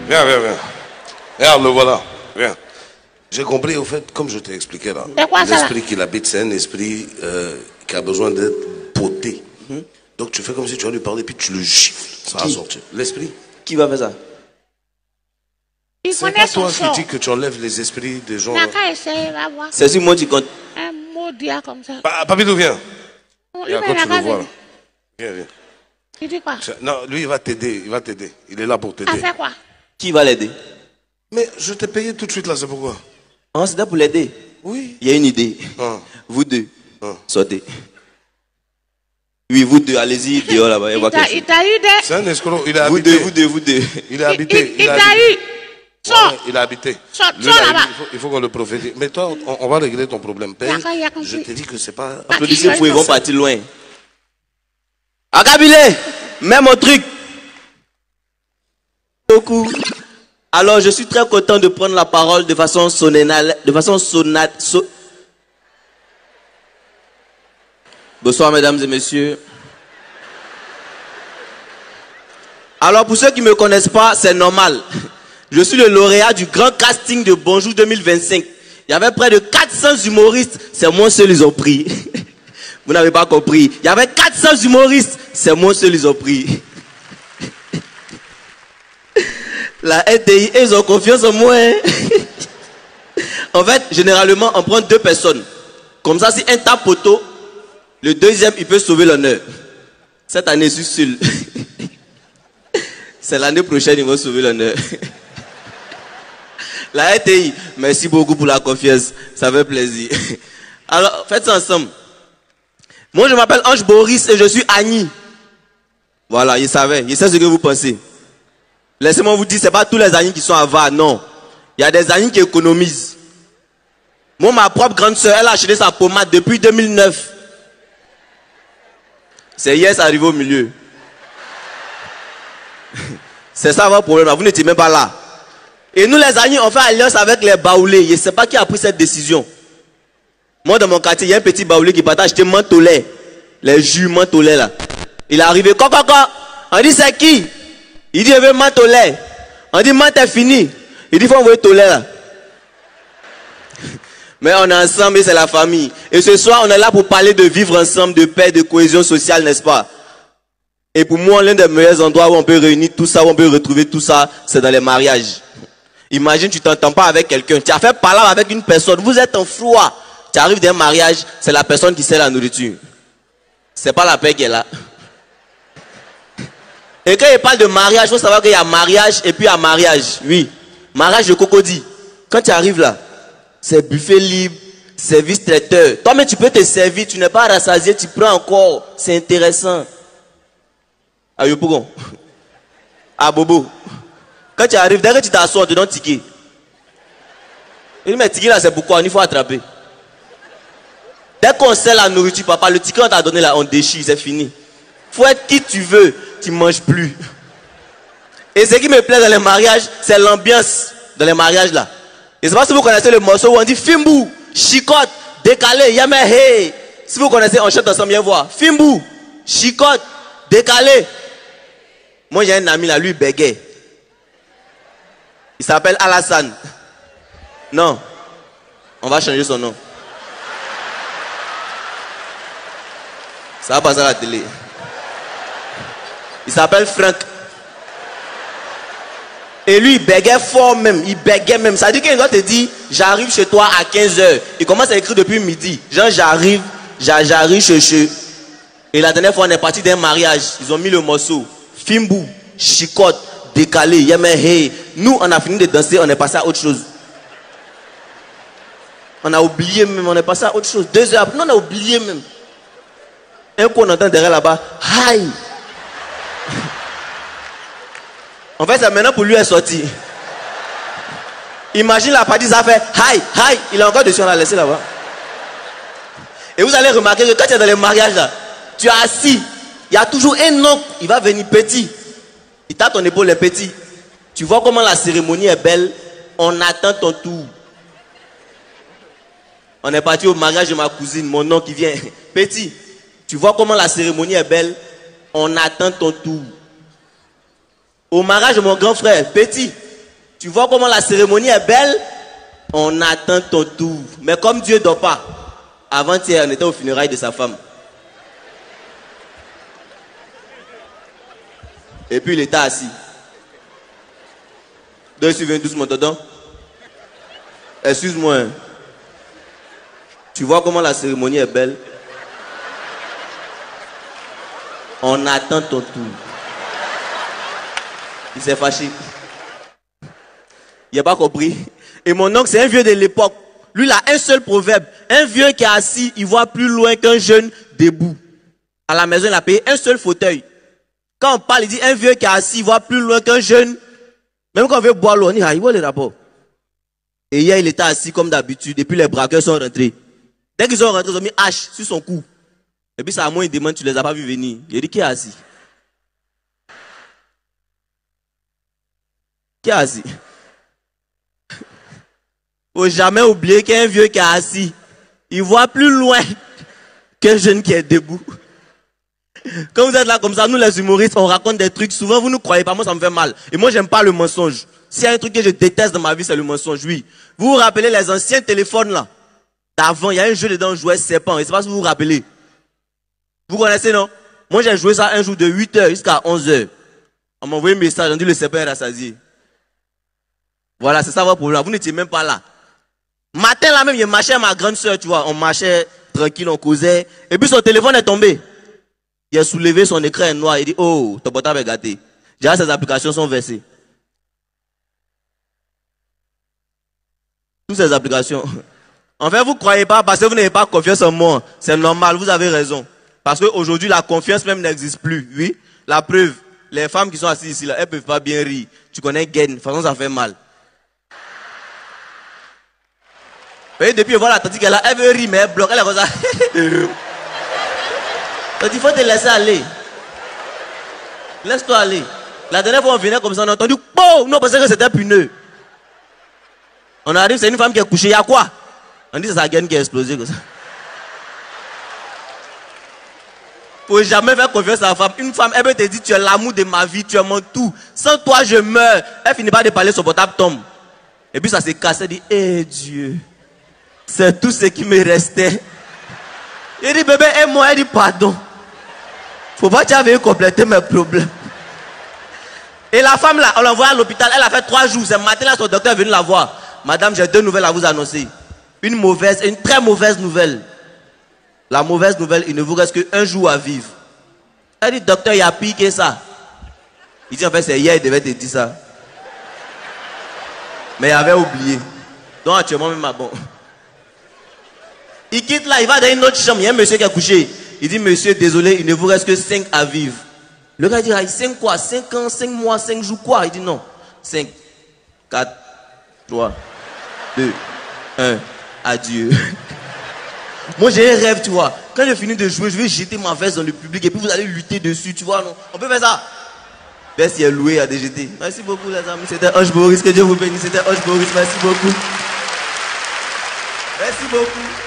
Viens, viens, viens. Regarde, le voilà. Viens. J'ai compris, au fait, comme je t'ai expliqué là. L'esprit qui l'habite, c'est un esprit qui a besoin d'être poté. Donc tu fais comme si tu vas lui parler, puis tu le gifles. Ça va sortir. L'esprit. Qui va faire ça? C'est pas toi qui dis que tu enlèves les esprits des gens. C'est sur moi qui compte. Un mot dit comme ça. Papito, viens. Viens, quand tu le vois. Viens, viens. Il dit quoi? Non, lui, il va t'aider. Il va t'aider. Il est là pour t'aider. À faire quoi? Qui va l'aider? Mais je t'ai payé tout de suite là, c'est pourquoi? Ah, c'est là pour l'aider? Oui. Il y a une idée. Vous deux, sortez. Oui, vous deux, allez-y, dehors là-bas. Il t'a eu des... C'est un escroc, il a habité. Vous deux. Il a habité. Il t'a eu. Il a habité. Sors là-bas. Il faut qu'on le prophétise. Mais toi, on va régler ton problème. Père, je te dis que c'est pas... Applaudissez, ils vont partir loin. Agabile, mets mon truc. Beaucoup. Alors, je suis très content de prendre la parole de façon sonénale, de façon Bonsoir, mesdames et messieurs. Alors, pour ceux qui ne me connaissent pas, c'est normal. Je suis le lauréat du grand casting de Bonjour 2025. Il y avait près de 400 humoristes. C'est moi seul, ils ont pris. Vous n'avez pas compris. Il y avait 400 humoristes. C'est moi seul, ils ont pris. La RTI, ils ont confiance en moi. En fait, généralement, on prend 2 personnes. Comme ça, si un tape poteau, le deuxième, il peut sauver l'honneur. Cette année, je suis seul. C'est l'année prochaine, ils vont sauver l'honneur. La RTI, merci beaucoup pour la confiance. Ça fait plaisir. Alors, faites ça ensemble. Moi, je m'appelle Ange Boris et je suis Annie. Voilà, il savait. Il sait ce que vous pensez. Laissez-moi vous dire, ce n'est pas tous les Annie qui sont avares, non. Il y a des Annie qui économisent. Moi, ma propre grande soeur, elle a acheté sa pommade depuis 2009. C'est hier, ça arrive au milieu. C'est ça votre problème, vous n'étiez même pas là. Et nous, les Annie, on fait alliance avec les baoulés. Je ne sais pas qui a pris cette décision. Moi, dans mon quartier, il y a un petit baoulé qui partage acheter menthe au lait. Les jus menthe au lait, là. Il est arrivé, quoi. On dit, c'est qui? Il dit, je veux menthe au lait. On dit, menthe est fini. Il dit, il faut envoyer au lait, là. Mais on est ensemble et c'est la famille. Et ce soir, on est là pour parler de vivre ensemble, de paix, de cohésion sociale, n'est-ce pas? Et pour moi, l'un des meilleurs endroits où on peut réunir tout ça, où on peut retrouver tout ça, c'est dans les mariages. Imagine, tu t'entends pas avec quelqu'un. Tu as fait parler avec une personne. Vous êtes en froid. Tu arrives d'un mariage, c'est la personne qui sert la nourriture. C'est pas la paix qui est là. Et quand il parle de mariage, il faut savoir qu'il y a mariage et puis il y a mariage. Oui. Mariage de cocody. Quand tu arrives là, c'est buffet libre, service traiteur. Toi-même, tu peux te servir. Tu n'es pas rassasié, tu prends encore. C'est intéressant. Ah, Yopougon. Ah, Bobo. Quand tu arrives, dès que tu t'assois, on te donne ticket. Il dit, mais ticket là, c'est pourquoi? Il faut attraper. Dès qu'on sert la nourriture, papa, le ticket on t'a donné là, on déchire, c'est fini. Il faut être qui tu veux, tu ne manges plus. Et ce qui me plaît dans les mariages, c'est l'ambiance dans les mariages là. Et c'est pas si vous connaissez le morceau où on dit Fimbou, chicote, décalé, yame hey. Si vous connaissez, on chante ensemble, viens voir. Fimbou, chicote, décalé. Moi j'ai un ami là, lui bégaye. Il s'appelle Alassane. Non. On va changer son nom. Ça va passer à la télé. Il s'appelle Franck. Et lui, il bégait fort même. Il bégait même. Ça veut dire qu'il doit te dire, j'arrive chez toi à 15h. Il commence à écrire depuis midi. Genre, j'arrive chez. Et la dernière fois, on est parti d'un mariage. Ils ont mis le morceau. Fimbou, chicote, décalé, yame hey. Nous, on a fini de danser, on est passé à autre chose. On a oublié même, on est passé à autre chose. 2 heures après, nous, on a oublié même. Un coup, on entend derrière là-bas, aïe. En fait, c'est maintenant pour lui est sorti. Imagine la partie, ça fait aïe, aïe. Il est encore dessus, on l'a laissé là-bas. Et vous allez remarquer que quand tu es dans les mariages là, tu es assis. Il y a toujours un oncle, il va venir petit. Il tape ton épaule, les petits. Tu vois comment la cérémonie est belle. On attend ton tour. On est parti au mariage de ma cousine, mon oncle qui vient. Petit, tu vois comment la cérémonie est belle. On attend ton tour. Au mariage de mon grand frère, petit, Tu vois comment la cérémonie est belle? On attend ton tour. Mais comme Dieu ne dort pas, avant-hier, on était au funérailles de sa femme. Et puis il était assis. Donc il vient doucement dedans. Excuse-moi. Tu vois comment la cérémonie est belle? On attend ton tour. Il s'est fâché. Il n'a pas compris. Et mon oncle, c'est un vieux de l'époque. Lui, il a un seul proverbe. Un vieux qui est assis, il voit plus loin qu'un jeune debout. À la maison, il a payé un seul fauteuil. Quand on parle, il dit un vieux qui est assis, il voit plus loin qu'un jeune. Même quand on veut boire l'eau, on dit, ah, il voit les rapports. Et hier, il était assis comme d'habitude. Et puis les braqueurs sont rentrés. Dès qu'ils sont rentrés, ils ont mis hache sur son cou. Et puis ça à moi, il demande, tu les as pas vus venir. Il dit, qui est assis? Qui est assis? Faut jamais oublier qu'il y a un vieux qui est assis. Il voit plus loin qu'un jeune qui est debout. Quand vous êtes là comme ça, nous les humoristes, on raconte des trucs. Souvent, vous ne croyez pas. Moi, ça me fait mal. Et moi, j'aime pas le mensonge. S'il y a un truc que je déteste dans ma vie, c'est le mensonge. Oui. Vous vous rappelez les anciens téléphones là? D'avant, il y a un jeu dedans, on jouait serpent. Je ne sais pas si vous vous rappelez. Vous connaissez, non? Moi, j'ai joué ça un jour de 8h jusqu'à 11h. On m'a envoyé un message, on dit le serpent est rassasié. Voilà, c'est ça votre problème. Vous n'étiez même pas là. Matin là même, je marchais à ma grande soeur, tu vois. On marchait tranquille, on causait. Et puis son téléphone est tombé. Il a soulevé son écran est noir. Il dit, oh, ton portable est gâté. Déjà, ces applications sont versées. Toutes ces applications. En fait, vous ne croyez pas parce que vous n'avez pas confiance en moi. C'est normal, vous avez raison. Parce qu'aujourd'hui, la confiance même n'existe plus. Oui, la preuve. Les femmes qui sont assises ici, là, elles ne peuvent pas bien rire. Tu connais Gain, de toute façon, ça fait mal. Et depuis, on voit la tante qu'elle a, elle veut rire, mais elle bloque, elle est comme ça. Donc, il faut te laisser aller. Laisse-toi aller. La dernière fois, on venait comme ça, on a entendu, oh, non, parce que c'était puneux. On arrive, c'est une femme qui est couchée, il y a quoi? On dit, c'est sa gaine qui a explosé comme ça. Faut jamais faire confiance à la femme. Une femme, elle peut te dire, tu es l'amour de ma vie, tu es mon tout. Sans toi, je meurs. Elle finit pas de parler, son portable tombe. Et puis ça s'est cassé, elle dit, eh Dieu, c'est tout ce qui me restait. Il dit, bébé, aime-moi, elle dit, pardon. Faut pas que tu avais complété mes problèmes. Et la femme là, on l'envoie à l'hôpital, elle a fait 3 jours. Ce matin là, son docteur est venu la voir. Madame, j'ai 2 nouvelles à vous annoncer. Une mauvaise et une très mauvaise nouvelle. La mauvaise nouvelle, il ne vous reste qu'un jour à vivre. Elle dit, docteur, il y a pire que ça. Il dit, en fait, c'est hier, il devait te dire ça. Mais il avait oublié. Donc, actuellement, même, bon. Il quitte là, il va dans une autre chambre. Il y a un monsieur qui a couché. Il dit, monsieur, désolé, il ne vous reste que 5 à vivre. Le gars dit, 5 quoi? 5 ans, 5 mois, 5 jours quoi? Il dit, non. 5, 4, 3, 2, 1, adieu. Moi, j'ai un rêve, tu vois. Quand je finis de jouer, je vais jeter ma veste dans le public et puis vous allez lutter dessus, tu vois, non? On peut faire ça. Veste, il est loué à DGT. Merci beaucoup, les amis. C'était Hoche Boris. Que Dieu vous bénisse. C'était Hoche Boris. Merci beaucoup. Merci beaucoup.